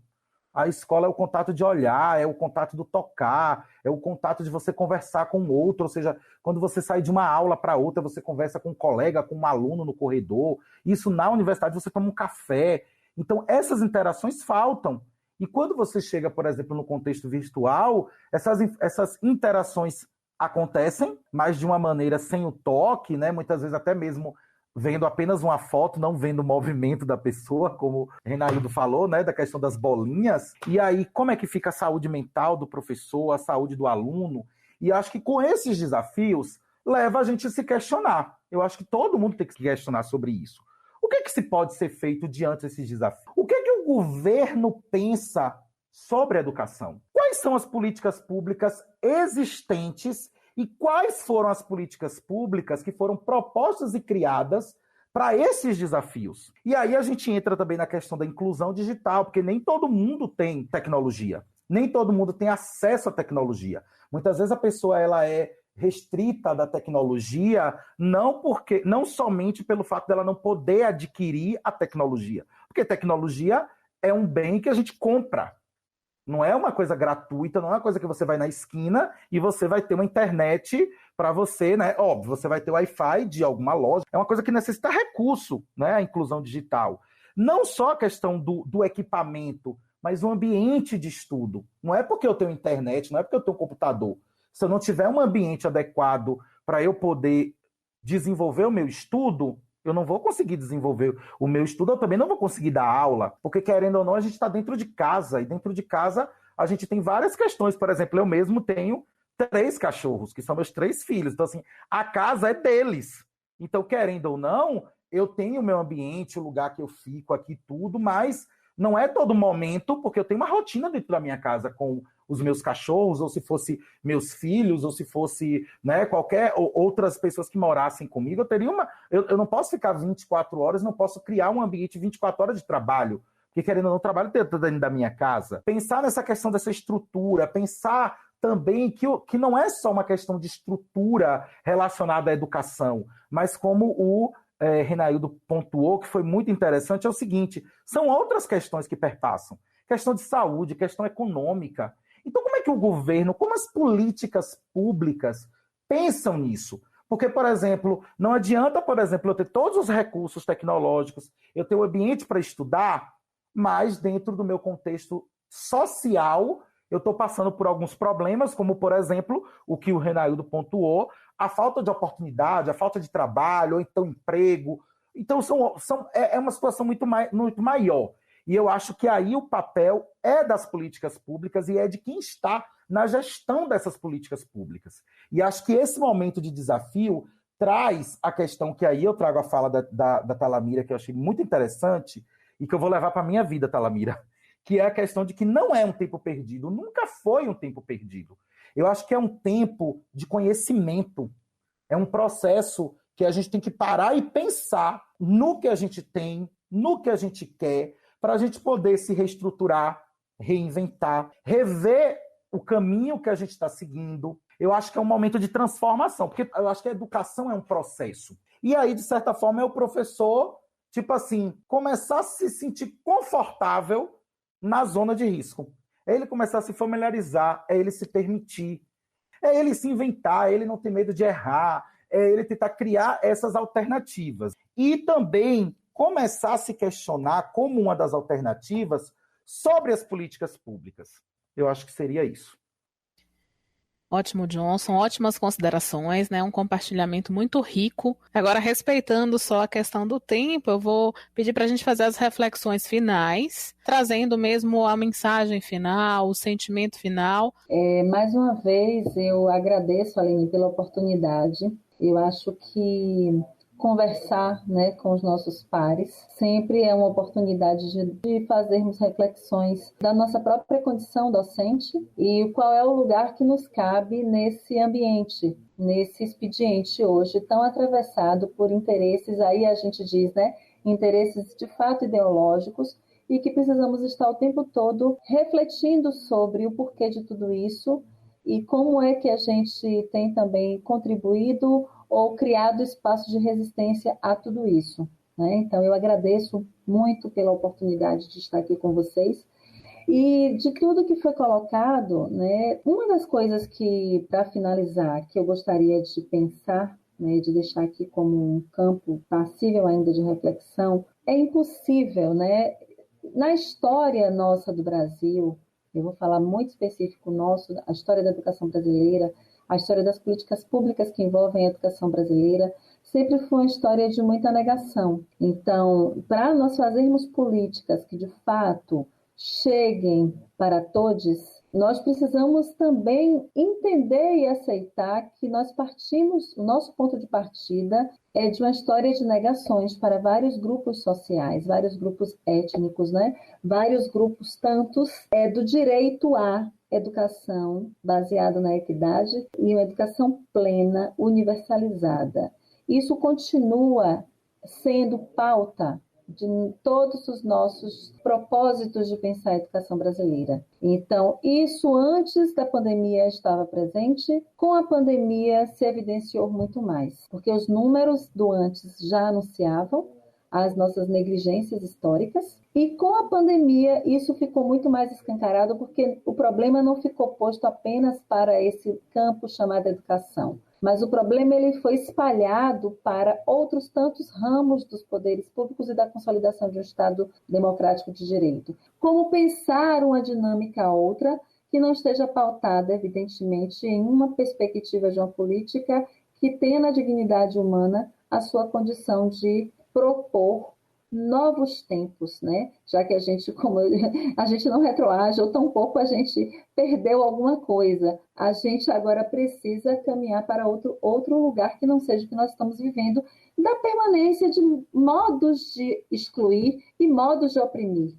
A escola é o contato de olhar, é o contato do tocar, é o contato de você conversar com o outro, ou seja, quando você sai de uma aula para outra, você conversa com um colega, com um aluno no corredor. Isso na universidade você toma um café. Então, essas interações faltam. E quando você chega, por exemplo, no contexto virtual, essas interações acontecem, mas de uma maneira sem o toque, né? Muitas vezes até mesmo vendo apenas uma foto, não vendo o movimento da pessoa, como o Renaildo falou, né? Da questão das bolinhas. E aí, como é que fica a saúde mental do professor, a saúde do aluno? E acho que com esses desafios, leva a gente a se questionar. Eu acho que todo mundo tem que se questionar sobre isso. O que é que se pode ser feito diante desses desafios? O que é que o governo pensa sobre a educação? Quais são as políticas públicas existentes e quais foram as políticas públicas que foram propostas e criadas para esses desafios? E aí a gente entra também na questão da inclusão digital, porque nem todo mundo tem tecnologia, nem todo mundo tem acesso à tecnologia. Muitas vezes a pessoa ela é restrita da tecnologia, não somente pelo fato dela não poder adquirir a tecnologia, porque tecnologia é um bem que a gente compra. Não é uma coisa gratuita, não é uma coisa que você vai na esquina e você vai ter uma internet para você, né? Óbvio, você vai ter o Wi-Fi de alguma loja. É uma coisa que necessita recurso, né? A inclusão digital. Não só a questão do equipamento, mas o ambiente de estudo. Não é porque eu tenho internet, não é porque eu tenho um computador. Se eu não tiver um ambiente adequado para eu poder desenvolver o meu estudo, eu não vou conseguir desenvolver o meu estudo, eu também não vou conseguir dar aula, porque querendo ou não, a gente está dentro de casa, e dentro de casa a gente tem várias questões. Por exemplo, eu mesmo tenho 3 cachorros, que são meus 3 filhos, então assim, a casa é deles. Então, querendo ou não, eu tenho o meu ambiente, o lugar que eu fico aqui, tudo, mas não é todo momento, porque eu tenho uma rotina dentro da minha casa com os meus cachorros, ou se fosse meus filhos, ou se fosse, né, qualquer outras pessoas que morassem comigo, eu teria eu não posso ficar 24 horas, não posso criar um ambiente 24 horas de trabalho, porque querendo ou não, trabalho dentro da minha casa. Pensar nessa questão dessa estrutura, pensar também que não é só uma questão de estrutura relacionada à educação, mas como o Renaildo pontuou, que foi muito interessante, é o seguinte, são outras questões que perpassam. Questão de saúde, questão econômica. Então, como é que o governo, como as políticas públicas pensam nisso? Porque, por exemplo, não adianta, por exemplo, eu ter todos os recursos tecnológicos, eu ter o ambiente para estudar, mas dentro do meu contexto social, eu estou passando por alguns problemas, como, por exemplo, o que o Renaildo pontuou, a falta de oportunidade, a falta de trabalho, ou então emprego. Então, é uma situação muito maior. E eu acho que aí o papel é das políticas públicas e é de quem está na gestão dessas políticas públicas. E acho que esse momento de desafio traz a questão que aí eu trago a fala da Talamira, que eu achei muito interessante e que eu vou levar para a minha vida, Talamira, que é a questão de que não é um tempo perdido, nunca foi um tempo perdido. Eu acho que é um tempo de conhecimento, é um processo que a gente tem que parar e pensar no que a gente tem, no que a gente quer, para a gente poder se reestruturar, reinventar, rever o caminho que a gente está seguindo. Eu acho que é um momento de transformação, porque eu acho que a educação é um processo. E aí, de certa forma, é o professor, tipo assim, começar a se sentir confortável na zona de risco. É ele começar a se familiarizar, é ele se permitir, é ele se inventar, é ele não ter medo de errar, é ele tentar criar essas alternativas. E também começar a se questionar como uma das alternativas sobre as políticas públicas. Eu acho que seria isso. Ótimo, Johnson. Ótimas considerações, né? Um compartilhamento muito rico. Agora, respeitando só a questão do tempo, eu vou pedir para a gente fazer as reflexões finais, trazendo mesmo a mensagem final, o sentimento final. Mais uma vez, eu agradeço, Aline, pela oportunidade. Eu acho que conversar, né, com os nossos pares sempre é uma oportunidade de fazermos reflexões da nossa própria condição docente e qual é o lugar que nos cabe nesse ambiente, nesse expediente hoje tão atravessado por interesses, aí a gente diz, né, interesses de fato ideológicos, e que precisamos estar o tempo todo refletindo sobre o porquê de tudo isso e como é que a gente tem também contribuído ou criado espaço de resistência a tudo isso, né? Então, eu agradeço muito pela oportunidade de estar aqui com vocês. E de tudo que foi colocado, né, uma das coisas que, para finalizar, que eu gostaria de pensar, né, de deixar aqui como um campo passível ainda de reflexão, é impossível, né? Na história nossa do Brasil, eu vou falar muito específico nosso, a história da educação brasileira, a história das políticas públicas que envolvem a educação brasileira, sempre foi uma história de muita negação. Então, para nós fazermos políticas que, de fato, cheguem para todos, Nós precisamos também entender e aceitar que nós partimos, o nosso ponto de partida é de uma história de negações para vários grupos sociais, vários grupos étnicos, né? Vários grupos tantos do direito à educação baseada na equidade e uma educação plena, universalizada. Isso continua sendo pauta de todos os nossos propósitos de pensar a educação brasileira. Então, isso antes da pandemia estava presente, com a pandemia se evidenciou muito mais, porque os números do antes já anunciavam as nossas negligências históricas, e com a pandemia isso ficou muito mais escancarado, porque o problema não ficou posto apenas para esse campo chamado educação, mas o problema ele foi espalhado para outros tantos ramos dos poderes públicos e da consolidação de um Estado democrático de direito. Como pensar uma dinâmica outra que não esteja pautada, evidentemente, em uma perspectiva de uma política que tenha na dignidade humana a sua condição de propor novos tempos, né? Já que a gente não retroage, ou tampouco a gente perdeu alguma coisa, a gente agora precisa caminhar para outro lugar que não seja o que nós estamos vivendo, da permanência de modos de excluir e modos de oprimir.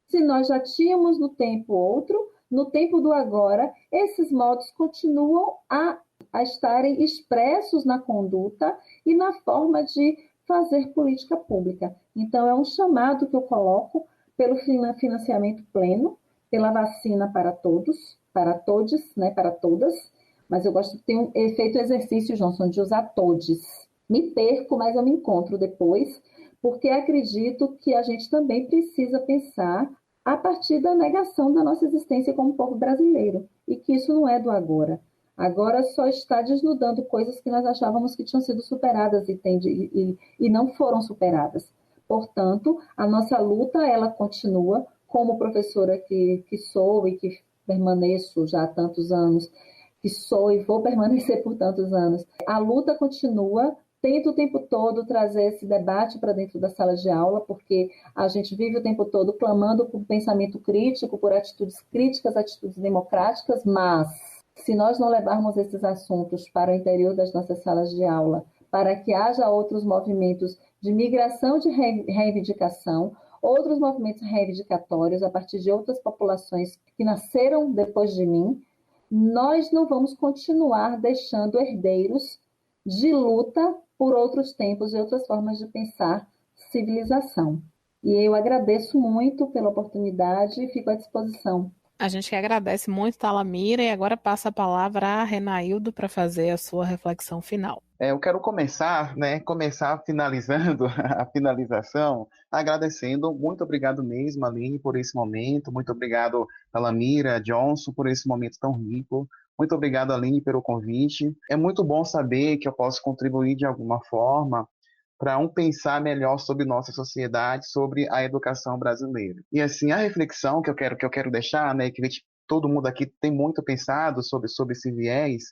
Se nós já tínhamos no tempo outro, no tempo do agora, esses modos continuam a estarem expressos na conduta e na forma de fazer política pública. Então, é um chamado que eu coloco pelo financiamento pleno, pela vacina para todos, né, para todas, mas eu gosto de ter feito exercício, Johnson, de usar todes. Me perco, mas eu me encontro depois, porque acredito que a gente também precisa pensar a partir da negação da nossa existência como povo brasileiro, e que isso não é do agora. Agora só está desnudando coisas que nós achávamos que tinham sido superadas e não foram superadas. Portanto, a nossa luta, ela continua, como professora que sou e que permaneço já há tantos anos, que sou e vou permanecer por tantos anos. A luta continua, tento o tempo todo trazer esse debate para dentro da sala de aula, porque a gente vive o tempo todo clamando por pensamento crítico, por atitudes críticas, atitudes democráticas, mas se nós não levarmos esses assuntos para o interior das nossas salas de aula, para que haja outros movimentos de migração de reivindicação, outros movimentos reivindicatórios a partir de outras populações que nasceram depois de mim, nós não vamos continuar deixando herdeiros de luta por outros tempos e outras formas de pensar civilização. E eu agradeço muito pela oportunidade e fico à disposição. A gente que agradece muito, Talamira, e agora passa a palavra a Renaildo para fazer a sua reflexão final. Eu quero começar finalizando a finalização, agradecendo. Muito obrigado mesmo, Aline, por esse momento. Muito obrigado, Talamira, Johnson, por esse momento tão rico. Muito obrigado, Aline, pelo convite. É muito bom saber que eu posso contribuir de alguma forma para pensar melhor sobre nossa sociedade, sobre a educação brasileira. E assim, a reflexão que eu quero deixar, né, que todo mundo aqui tem muito pensado sobre esse viés,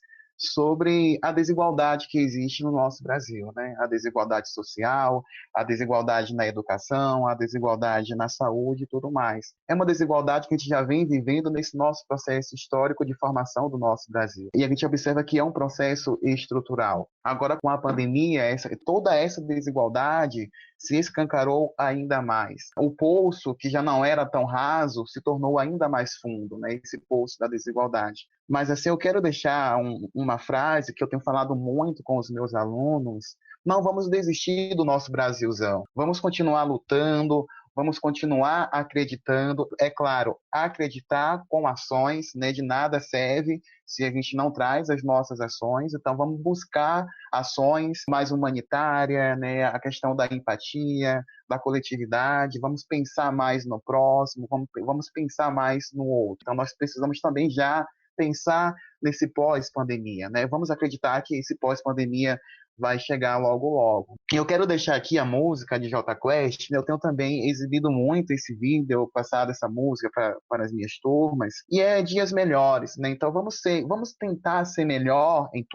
sobre a desigualdade que existe no nosso Brasil, né? A desigualdade social, a desigualdade na educação, a desigualdade na saúde e tudo mais. É uma desigualdade que a gente já vem vivendo nesse nosso processo histórico de formação do nosso Brasil. E a gente observa que é um processo estrutural. Agora, com a pandemia, toda essa desigualdade se escancarou ainda mais. O poço, que já não era tão raso, se tornou ainda mais fundo, né? Esse poço da desigualdade. Mas assim, eu quero deixar uma frase que eu tenho falado muito com os meus alunos: não vamos desistir do nosso Brasilzão. Vamos continuar lutando, vamos continuar acreditando. É claro, acreditar com ações, né? De nada serve se a gente não traz as nossas ações. Então, vamos buscar ações mais humanitárias, né? A questão da empatia, da coletividade. Vamos pensar mais no próximo, vamos pensar mais no outro. Então, nós precisamos também já pensar nesse pós-pandemia, né? Vamos acreditar que esse pós-pandemia vai chegar logo, logo. E eu quero deixar aqui a música de Jota Quest, né? Eu tenho também exibido muito esse vídeo, passado essa música para as minhas turmas, e é Dias Melhores, né? Então vamos tentar ser melhores em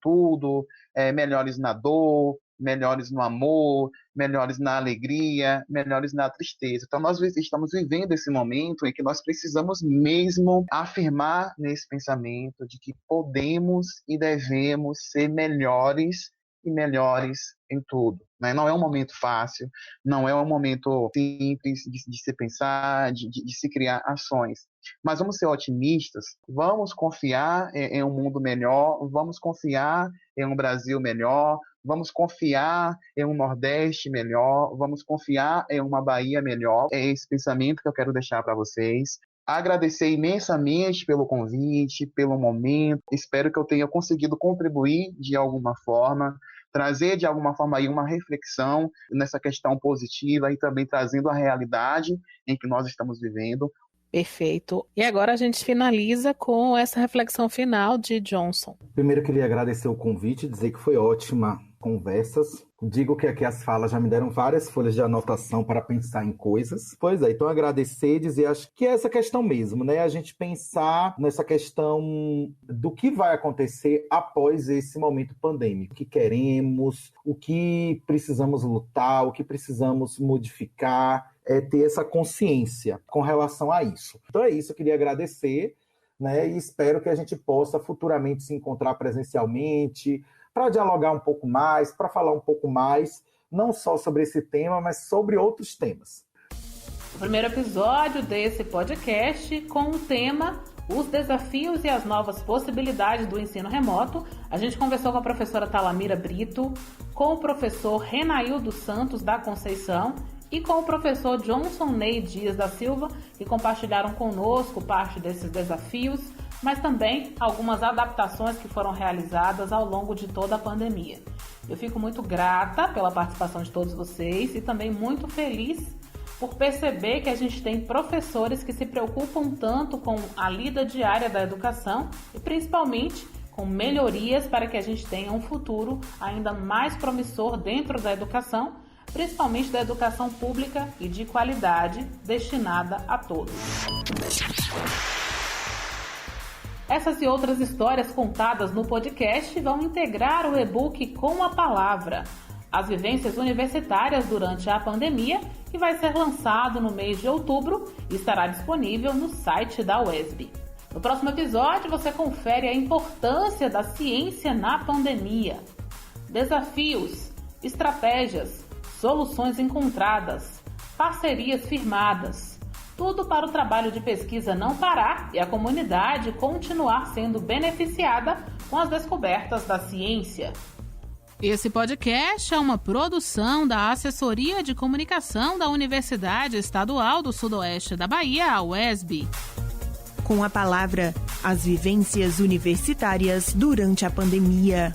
tudo, melhores na dor, melhores no amor, melhores na alegria, melhores na tristeza. Então, nós estamos vivendo esse momento em que nós precisamos mesmo afirmar nesse pensamento de que podemos e devemos ser melhores e melhores em tudo. Né? Não é um momento fácil, não é um momento simples de se pensar, de se criar ações. Mas vamos ser otimistas, vamos confiar em um mundo melhor, vamos confiar em um Brasil melhor, vamos confiar em um Nordeste melhor, vamos confiar em uma Bahia melhor. É esse pensamento que eu quero deixar para vocês. Agradecer imensamente pelo convite, pelo momento. Espero que eu tenha conseguido contribuir de alguma forma, trazer de alguma forma aí uma reflexão nessa questão positiva e também trazendo a realidade em que nós estamos vivendo. Perfeito. E agora a gente finaliza com essa reflexão final de Johnson. Primeiro, eu queria agradecer o convite, dizer que foi ótima conversas. Digo que aqui as falas já me deram várias folhas de anotação para pensar em coisas. Pois é, então agradecer e dizer, acho que é essa questão mesmo, né? A gente pensar nessa questão do que vai acontecer após esse momento pandêmico. O que queremos, o que precisamos lutar, o que precisamos modificar, ter essa consciência com relação a isso. Então é isso, eu queria agradecer, né? E espero que a gente possa futuramente se encontrar presencialmente, para dialogar um pouco mais, para falar um pouco mais, não só sobre esse tema, mas sobre outros temas. O primeiro episódio desse podcast com o tema Os Desafios e as Novas Possibilidades do Ensino Remoto. A gente conversou com a professora Talamira Brito, com o professor Renaildo Santos da Conceição e com o professor Johnson Ney Dias da Silva, que compartilharam conosco parte desses desafios, mas também algumas adaptações que foram realizadas ao longo de toda a pandemia. Eu fico muito grata pela participação de todos vocês e também muito feliz por perceber que a gente tem professores que se preocupam tanto com a lida diária da educação e principalmente com melhorias para que a gente tenha um futuro ainda mais promissor dentro da educação, principalmente da educação pública e de qualidade destinada a todos. Essas e outras histórias contadas no podcast vão integrar o e-book Com a Palavra, as vivências universitárias durante a pandemia, que vai ser lançado no mês de outubro e estará disponível no site da UESB. No próximo episódio, você confere a importância da ciência na pandemia, desafios, estratégias, soluções encontradas, parcerias firmadas. Tudo para o trabalho de pesquisa não parar e a comunidade continuar sendo beneficiada com as descobertas da ciência. Esse podcast é uma produção da Assessoria de Comunicação da Universidade Estadual do Sudoeste da Bahia, a UESB. Com a palavra, as vivências universitárias durante a pandemia.